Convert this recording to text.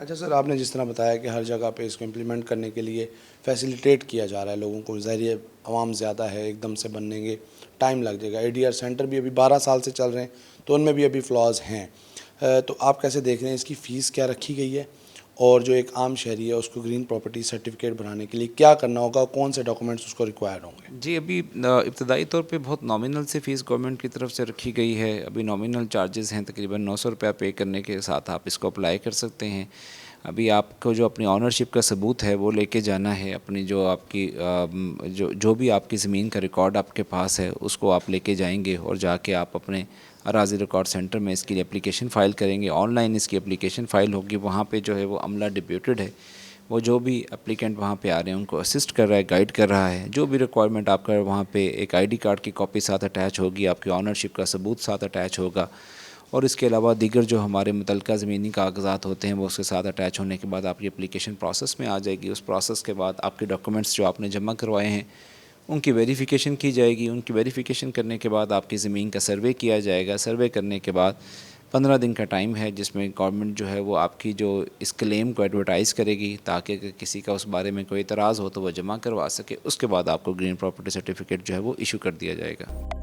अच्छा सर, आपने जिस तरह बताया कि हर जगह पे इसको इम्प्लीमेंट करने के लिए फैसिलिटेट किया जा रहा है लोगों को, ज़रिए आवाम ज़्यादा है, एकदम से बनने टाइम लग जाएगा। एडीआर सेंटर भी अभी 12 साल से चल रहे हैं, तो उनमें भी अभी फ्लॉज हैं। तो आप कैसे देख रहे हैं, इसकी फ़ीस क्या रखी गई है, और जो एक आम शहरी है उसको ग्रीन प्रॉपर्टी सर्टिफिकेट बनाने के लिए क्या करना होगा, कौन से डॉक्यूमेंट्स उसको रिक्वायर्ड होंगे? जी, अभी इब्तदाई तौर पे बहुत नॉमिनल से फ़ीस गवर्नमेंट की तरफ से रखी गई है। अभी नॉमिनल चार्जेस हैं, तकरीबन 900 रुपया पे करने के साथ आप इसको अप्लाई कर सकते हैं। अभी आपको जो अपनी ऑनरशिप का सबूत है वो लेके जाना है। अपनी जो आपकी जो भी आपकी ज़मीन का रिकॉर्ड आपके पास है उसको आप लेके जाएंगे और जाके आप अपने अराज़ी रिकॉर्ड सेंटर में इसके लिए एप्लीकेशन फ़ाइल करेंगे। ऑनलाइन इसकी एप्लीकेशन फ़ाइल होगी। वहाँ पे जो है वो अमला डिप्यूटेड है, वो जो भी एप्लीकेंट वहाँ पे आ रहे हैं उनको असिस्ट कर रहा है, गाइड कर रहा है। जो भी रिक्वायरमेंट आपका वहाँ पे एक आईडी कार्ड की कॉपी साथ अटैच होगी, आपकी ऑनरशिप का सबूत साथ अटैच होगा, और इसके अलावा दीगर जो हमारे मुतल्लिका ज़मीनी कागज़ात होते हैं वो उसके साथ अटैच होने के बाद आपकी एप्लीकेशन प्रोसेस में आ जाएगी। उस प्रोसेस के बाद आपके डॉक्यूमेंट्स जो आपने जमा करवाए हैं उनकी वेरिफ़िकेशन की जाएगी। उनकी वेरिफ़िकेशन करने के बाद आपकी ज़मीन का सर्वे किया जाएगा। सर्वे करने के बाद 15 दिन का टाइम है जिसमें गवर्नमेंट जो है वो आपकी जो इस क्लेम को एडवर्टाइज़ करेगी, ताकि अगर किसी का उस बारे में कोई एतराज़ हो तो वह जमा करवा सके। उसके बाद आपको ग्रीन प्रॉपर्टी सर्टिफिकेट जो है वो इशू कर दिया जाएगा।